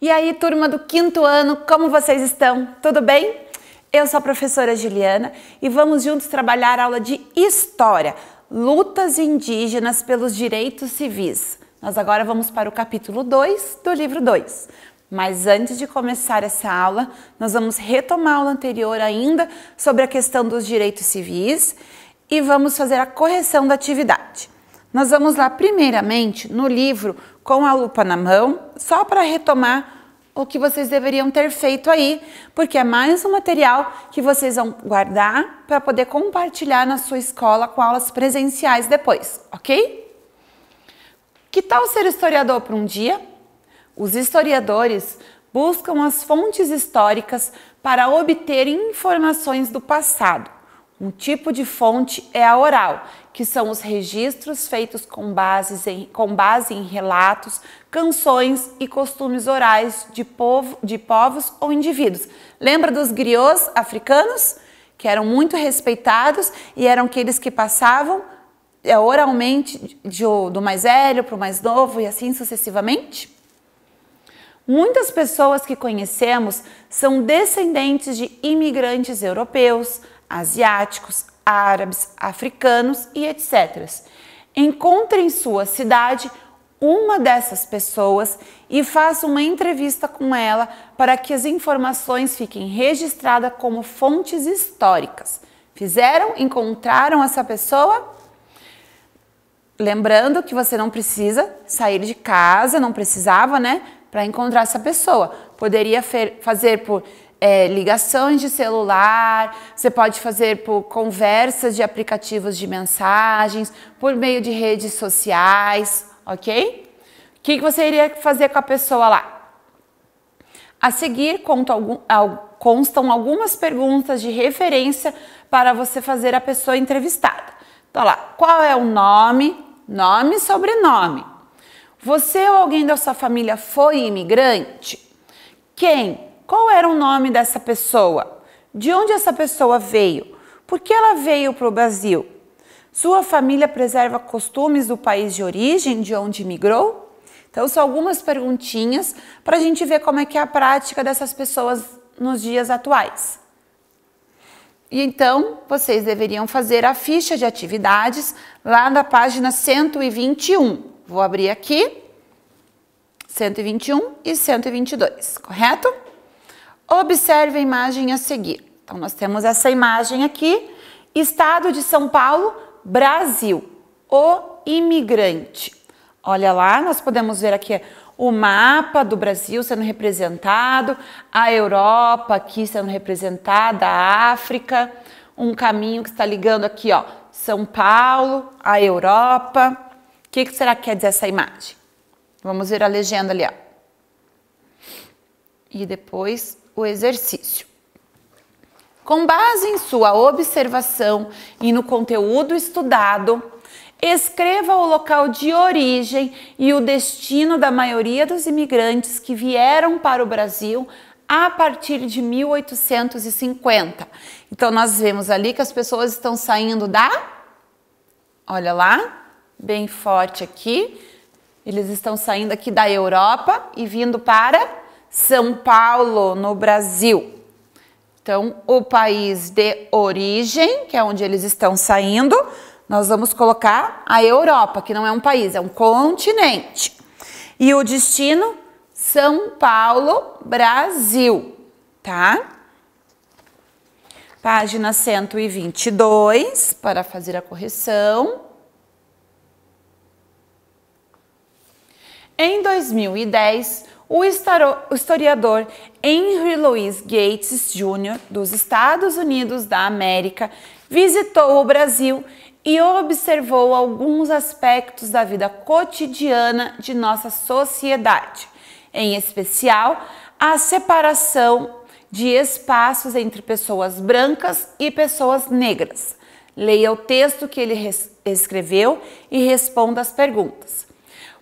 E aí, turma do 5º ano, como vocês estão? Tudo bem? Eu sou a professora Juliana e vamos juntos trabalhar a aula de História, Lutas Indígenas pelos Direitos Civis. Nós agora vamos para o capítulo 2 do livro 2. Mas antes de começar essa aula, nós vamos retomar a aula anterior ainda sobre a questão dos direitos civis e vamos fazer a correção da atividade. Nós vamos lá primeiramente no livro com a lupa na mão, só para retomar o que vocês deveriam ter feito aí, porque é mais um material que vocês vão guardar para poder compartilhar na sua escola com aulas presenciais depois, ok? Que tal ser historiador por um dia? Os historiadores buscam as fontes históricas para obter informações do passado. Um tipo de fonte é a oral, que são os registros feitos com base em relatos, canções e costumes orais de povos ou indivíduos. Lembra dos griots africanos, que eram muito respeitados e eram aqueles que passavam oralmente do mais velho para o mais novo e assim sucessivamente? Muitas pessoas que conhecemos são descendentes de imigrantes europeus, asiáticos, árabes, africanos e etc. Encontre em sua cidade uma dessas pessoas e faça uma entrevista com ela para que as informações fiquem registradas como fontes históricas. Fizeram? Encontraram essa pessoa? Lembrando que você não precisa sair de casa, não precisava, né, para encontrar essa pessoa. Poderia fazer por ligações de celular, você pode fazer por conversas de aplicativos de mensagens, por meio de redes sociais, ok? O que você iria fazer com a pessoa lá? A seguir constam algumas perguntas de referência para você fazer a pessoa entrevistada. Então lá, qual é o nome, nome e sobrenome? Você ou alguém da sua família foi imigrante? Quem? Qual era o nome dessa pessoa? De onde essa pessoa veio? Por que ela veio para o Brasil? Sua família preserva costumes do país de origem, de onde migrou? Então, são algumas perguntinhas para a gente ver como é que é a prática dessas pessoas nos dias atuais. E então, vocês deveriam fazer a ficha de atividades lá na página 121. Vou abrir aqui, 121 e 122, correto? Observe a imagem a seguir. Então, nós temos essa imagem aqui, Estado de São Paulo, Brasil, o imigrante. Olha lá, nós podemos ver aqui o mapa do Brasil sendo representado, a Europa aqui sendo representada, a África, um caminho que está ligando aqui, ó, São Paulo, a Europa. O que será que quer dizer essa imagem? Vamos ver a legenda ali, ó. E depois o exercício. Com base em sua observação e no conteúdo estudado, escreva o local de origem e o destino da maioria dos imigrantes que vieram para o Brasil a partir de 1850. Então, nós vemos ali que as pessoas estão saindo olha lá, bem forte aqui, eles estão saindo aqui da Europa e vindo para São Paulo, no Brasil. Então, o país de origem, que é onde eles estão saindo, nós vamos colocar a Europa, que não é um país, é um continente. E o destino, São Paulo, Brasil, tá? Página 122, para fazer a correção. Em 2010, o historiador Henry Louis Gates Jr., dos Estados Unidos da América, visitou o Brasil e observou alguns aspectos da vida cotidiana de nossa sociedade, em especial a separação de espaços entre pessoas brancas e pessoas negras. Leia o texto que ele escreveu e responda as perguntas.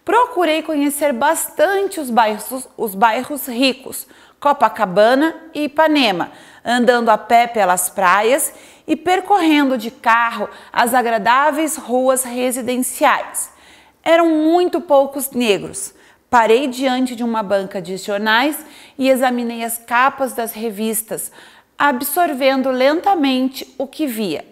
Procurei conhecer bastante os bairros ricos, Copacabana e Ipanema, andando a pé pelas praias e percorrendo de carro as agradáveis ruas residenciais. Eram muito poucos negros, Parei diante de uma banca de jornais e examinei as capas das revistas, absorvendo lentamente o que via.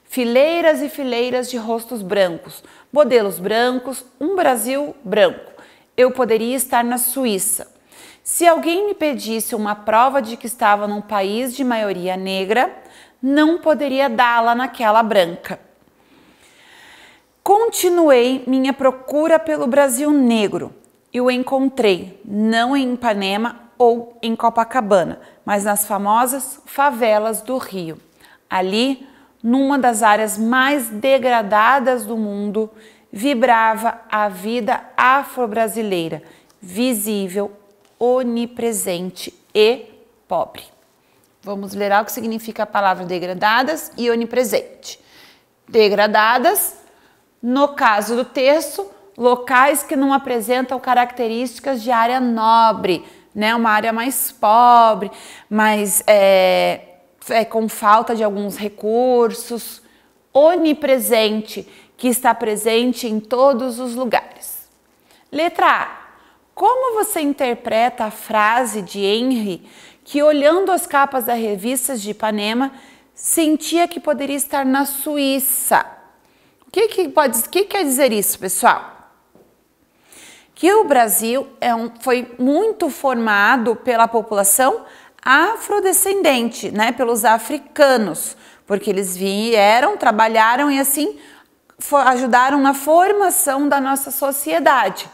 Fileiras e fileiras de rostos brancos, modelos brancos, um Brasil branco. Eu poderia estar na Suíça. Se alguém me pedisse uma prova de que estava num país de maioria negra, não poderia dá-la naquela branca. Continuei minha procura pelo Brasil negro e o encontrei não em Ipanema ou em Copacabana, mas nas famosas favelas do Rio. Ali, numa das áreas mais degradadas do mundo, vibrava a vida afro-brasileira, visível, onipresente e pobre. Vamos ler o que significa a palavra degradadas e onipresente. Degradadas, no caso do texto, locais que não apresentam características de área nobre, né? Uma área mais pobre, mais com falta de alguns recursos. Onipresente, que está presente em todos os lugares. Letra A. Como você interpreta a frase de Henry que, olhando as capas das revistas de Ipanema, sentia que poderia estar na Suíça? O que quer dizer isso, pessoal? Que o Brasil foi muito formado pela população afrodescendente, né, pelos africanos, porque eles vieram, trabalharam e assim ajudaram na formação da nossa sociedade.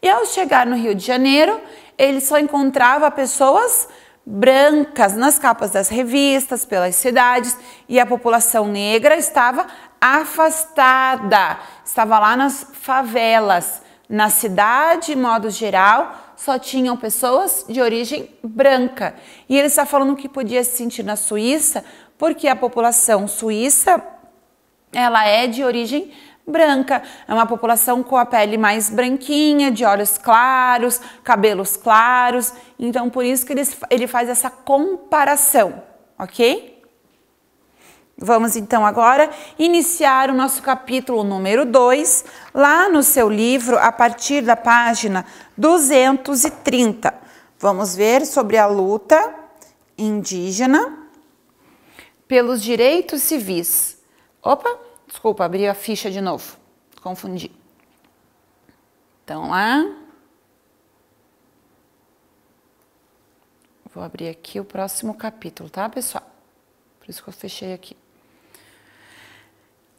E ao chegar no Rio de Janeiro, ele só encontrava pessoas brancas nas capas das revistas, pelas cidades, e a população negra estava afastada, estava lá nas favelas. Na cidade, de modo geral, só tinham pessoas de origem branca. E ele está falando que podia se sentir na Suíça, porque a população suíça, ela é de origem branca, é uma população com a pele mais branquinha, de olhos claros, cabelos claros, então por isso que ele faz essa comparação, ok? Vamos então agora iniciar o nosso capítulo número 2, lá no seu livro, a partir da página 230. Vamos ver sobre a luta indígena pelos direitos civis. Opa, desculpa, abri a ficha de novo, confundi. Então lá, vou abrir aqui o próximo capítulo, tá, pessoal? Por isso que eu fechei aqui.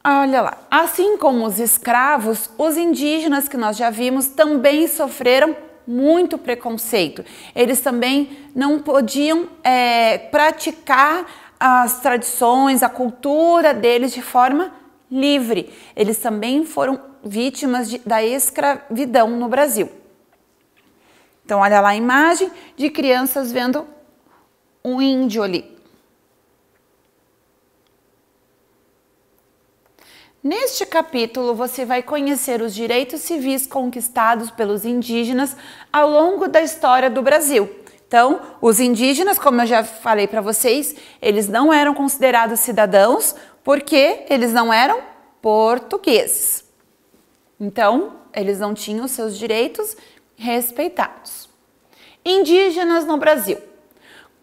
Olha lá, assim como os escravos, os indígenas que nós já vimos também sofreram muito preconceito. Eles também não podiam praticar as tradições, a cultura deles de forma livre. Eles também foram vítimas da escravidão no Brasil. Então, olha lá a imagem de crianças vendo um índio ali. Neste capítulo, você vai conhecer os direitos civis conquistados pelos indígenas ao longo da história do Brasil. Então, os indígenas, como eu já falei para vocês, eles não eram considerados cidadãos porque eles não eram portugueses. Então, eles não tinham seus direitos respeitados. Indígenas no Brasil.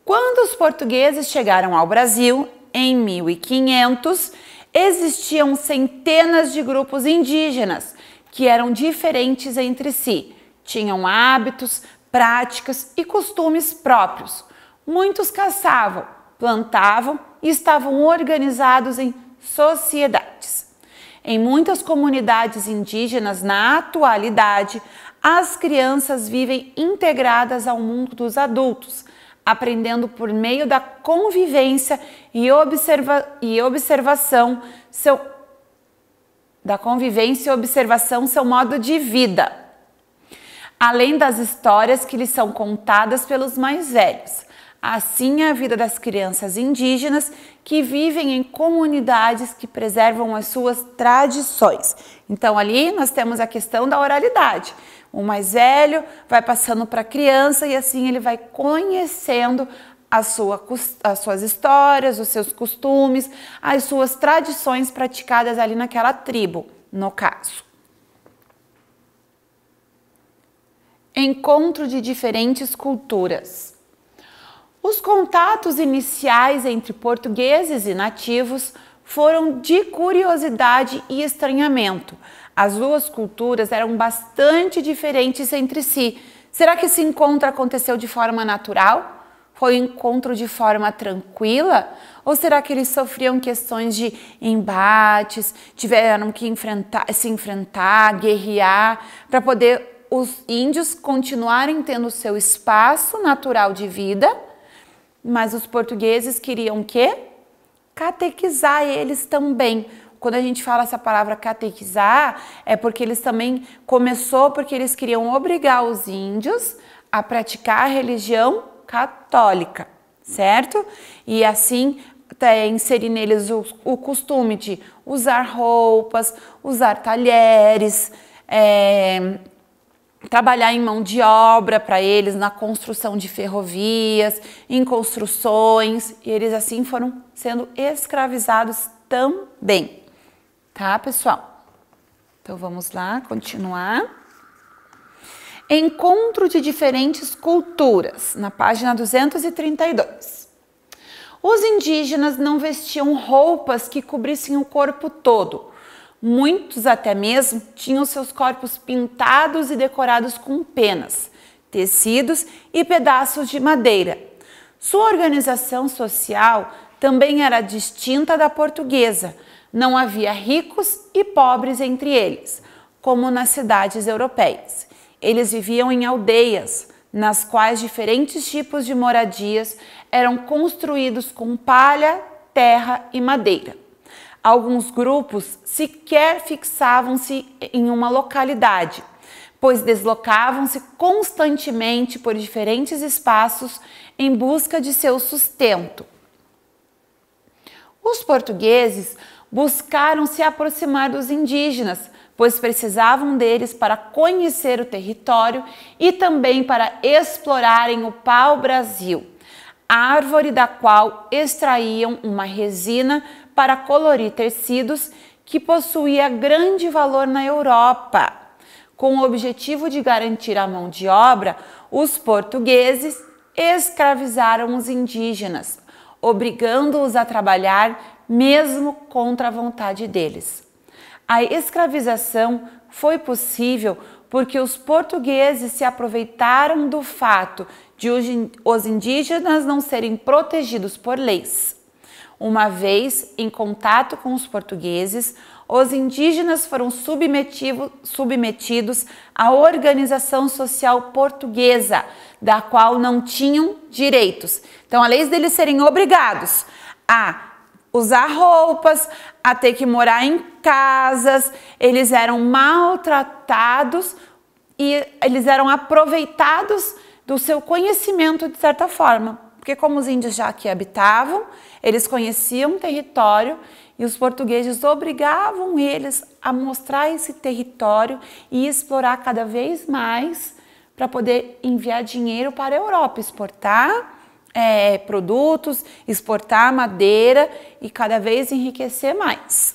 Quando os portugueses chegaram ao Brasil, em 1500, existiam centenas de grupos indígenas que eram diferentes entre si, tinham hábitos, práticas e costumes próprios. Muitos caçavam, plantavam e estavam organizados em sociedades. Em muitas comunidades indígenas, na atualidade, as crianças vivem integradas ao mundo dos adultos, aprendendo por meio da convivência e observação seu modo de vida, além das histórias que lhes são contadas pelos mais velhos. Assim é a vida das crianças indígenas que vivem em comunidades que preservam as suas tradições. Então ali nós temos a questão da oralidade. O mais velho vai passando para a criança e assim ele vai conhecendo as suas histórias, os seus costumes, as suas tradições praticadas ali naquela tribo, no caso. Encontro de diferentes culturas. Os contatos iniciais entre portugueses e nativos foram de curiosidade e estranhamento. As duas culturas eram bastante diferentes entre si. Será que esse encontro aconteceu de forma natural? Foi um encontro de forma tranquila? Ou será que eles sofriam questões de embates, tiveram que se enfrentar, guerrear, para poder os índios continuarem tendo seu espaço natural de vida, mas os portugueses queriam o quê? Catequizar eles também. Quando a gente fala essa palavra catequizar, é porque eles também começou porque eles queriam obrigar os índios a praticar a religião católica, certo? E assim inserir neles o costume de usar roupas, usar talheres, trabalhar em mão de obra para eles na construção de ferrovias, em construções, e eles assim foram sendo escravizados também. Tá, pessoal? Então vamos lá, continuar. Encontro de diferentes culturas, na página 232. Os indígenas não vestiam roupas que cobrissem o corpo todo. Muitos até mesmo tinham seus corpos pintados e decorados com penas, tecidos e pedaços de madeira. Sua organização social também era distinta da portuguesa. Não havia ricos e pobres entre eles, como nas cidades europeias. Eles viviam em aldeias, nas quais diferentes tipos de moradias eram construídos com palha, terra e madeira. Alguns grupos sequer fixavam-se em uma localidade, pois deslocavam-se constantemente por diferentes espaços em busca de seu sustento. Os portugueses buscaram se aproximar dos indígenas, pois precisavam deles para conhecer o território e também para explorarem o pau-brasil, árvore da qual extraíam uma resina para colorir tecidos que possuía grande valor na Europa. Com o objetivo de garantir a mão de obra, os portugueses escravizaram os indígenas, obrigando-os a trabalhar mesmo contra a vontade deles. A escravização foi possível porque os portugueses se aproveitaram do fato de os indígenas não serem protegidos por leis. Uma vez em contato com os portugueses, os indígenas foram submetidos à organização social portuguesa, da qual não tinham direitos. Então, além deles serem obrigados a usar roupas, a ter que morar em casas, eles eram maltratados e eles eram aproveitados do seu conhecimento de certa forma. Porque como os índios já aqui habitavam, eles conheciam o território e os portugueses obrigavam eles a mostrar esse território e explorar cada vez mais para poder enviar dinheiro para a Europa, exportar produtos, exportar madeira e cada vez enriquecer mais.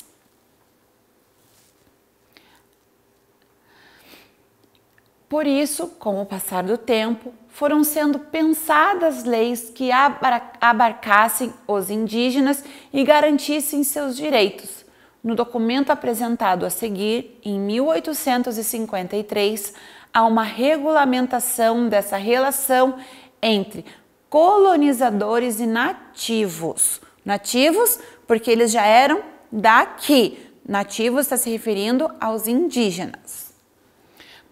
Por isso, com o passar do tempo, foram sendo pensadas leis que abarcassem os indígenas e garantissem seus direitos. No documento apresentado a seguir, em 1853, há uma regulamentação dessa relação entre colonizadores e nativos. Nativos porque eles já eram daqui. Nativos está se referindo aos indígenas.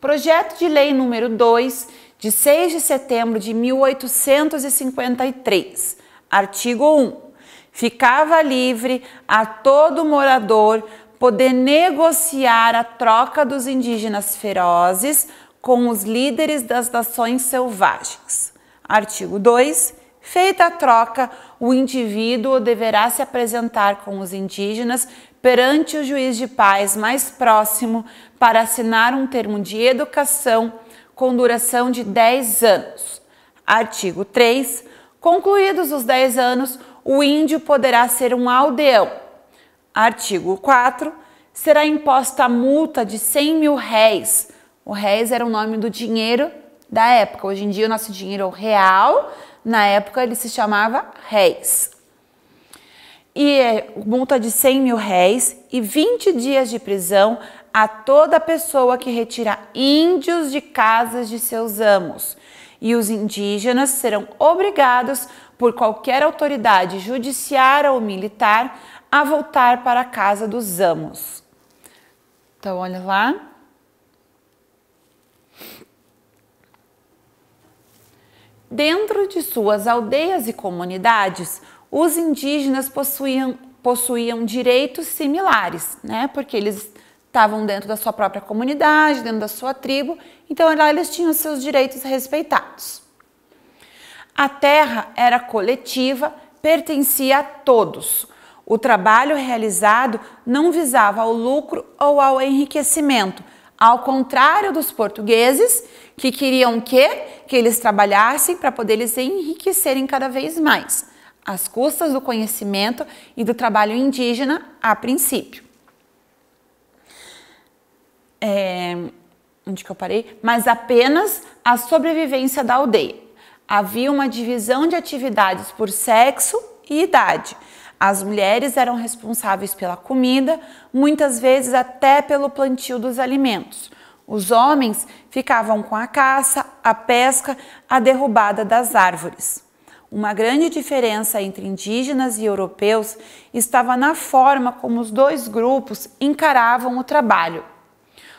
Projeto de Lei número 2, de 6 de setembro de 1853, artigo 1. Ficava livre a todo morador poder negociar a troca dos indígenas ferozes com os líderes das nações selvagens. Artigo 2. Feita a troca, o indivíduo deverá se apresentar com os indígenas perante o juiz de paz mais próximo para assinar um termo de educação com duração de 10 anos. Artigo 3. Concluídos os 10 anos, o índio poderá ser um aldeão. Artigo 4. Será imposta a multa de 100 mil réis. O réis era o nome do dinheiro da época. Hoje em dia o nosso dinheiro é o real, na época ele se chamava réis. E multa de 100 mil réis e 20 dias de prisão a toda pessoa que retira índios de casas de seus amos. E os indígenas serão obrigados por qualquer autoridade judiciária ou militar a voltar para a casa dos amos. Então, olha lá. Dentro de suas aldeias e comunidades, os indígenas possuíam direitos similares, né? Porque eles estavam dentro da sua própria comunidade, dentro da sua tribo, então lá eles tinham seus direitos respeitados. A terra era coletiva, pertencia a todos. O trabalho realizado não visava ao lucro ou ao enriquecimento, ao contrário dos portugueses, que queriam o quê? Que eles trabalhassem para poder eles enriquecerem cada vez mais, às custas do conhecimento e do trabalho indígena a princípio. Onde que eu parei? Mas apenas a sobrevivência da aldeia. Havia uma divisão de atividades por sexo e idade. As mulheres eram responsáveis pela comida, muitas vezes até pelo plantio dos alimentos. Os homens ficavam com a caça, a pesca, a derrubada das árvores. Uma grande diferença entre indígenas e europeus estava na forma como os dois grupos encaravam o trabalho.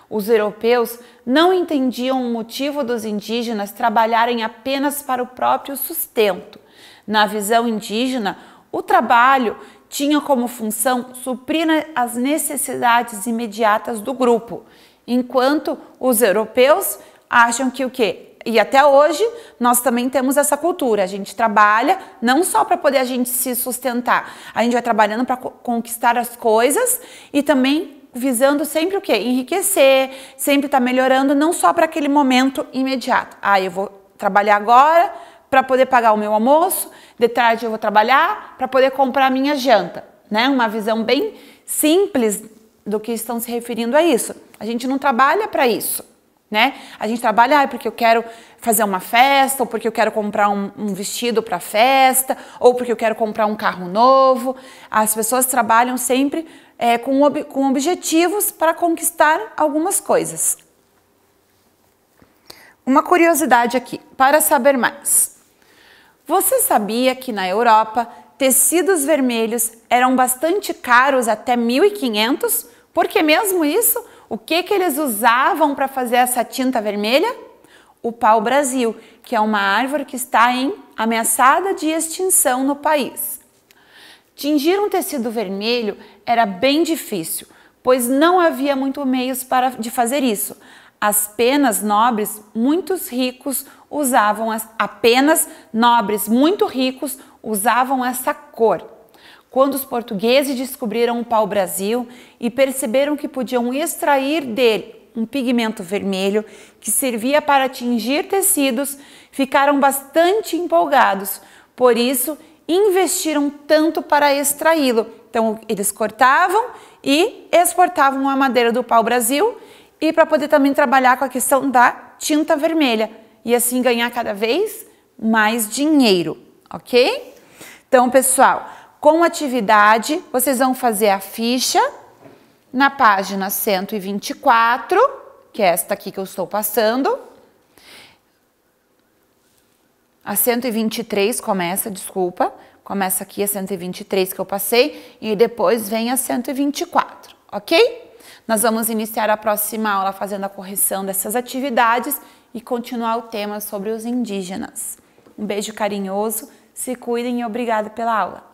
Os europeus não entendiam o motivo dos indígenas trabalharem apenas para o próprio sustento. Na visão indígena, o trabalho tinha como função suprir as necessidades imediatas do grupo, enquanto os europeus acham que o quê? E até hoje nós também temos essa cultura, a gente trabalha não só para poder a gente se sustentar, a gente vai trabalhando para conquistar as coisas e também visando sempre o quê? Enriquecer, sempre estar melhorando, não só para aquele momento imediato. Eu vou trabalhar agora para poder pagar o meu almoço, de tarde eu vou trabalhar para poder comprar a minha janta, né? Uma visão bem simples do que estão se referindo a isso. A gente não trabalha para isso, né? A gente trabalha porque eu quero fazer uma festa, ou porque eu quero comprar um vestido para festa, ou porque eu quero comprar um carro novo. As pessoas trabalham sempre com objetivos para conquistar algumas coisas. Uma curiosidade aqui, para saber mais. Você sabia que na Europa tecidos vermelhos eram bastante caros até 1500? Por que mesmo isso? O que eles usavam para fazer essa tinta vermelha? O pau-brasil, que é uma árvore que está ameaçada de extinção no país. Tingir um tecido vermelho era bem difícil, pois não havia muitos meios de fazer isso. Apenas nobres muito ricos usavam essa cor. Quando os portugueses descobriram o pau-brasil e perceberam que podiam extrair dele um pigmento vermelho que servia para tingir tecidos, ficaram bastante empolgados. Por isso, investiram tanto para extraí-lo. Então, eles cortavam e exportavam a madeira do pau-brasil e para poder também trabalhar com a questão da tinta vermelha e assim ganhar cada vez mais dinheiro, ok? Então, pessoal, com atividade, vocês vão fazer a ficha na página 124, que é esta aqui que eu estou passando. A 123 começa aqui a 123 que eu passei e depois vem a 124, ok? Nós vamos iniciar a próxima aula fazendo a correção dessas atividades e continuar o tema sobre os indígenas. Um beijo carinhoso, se cuidem e obrigada pela aula.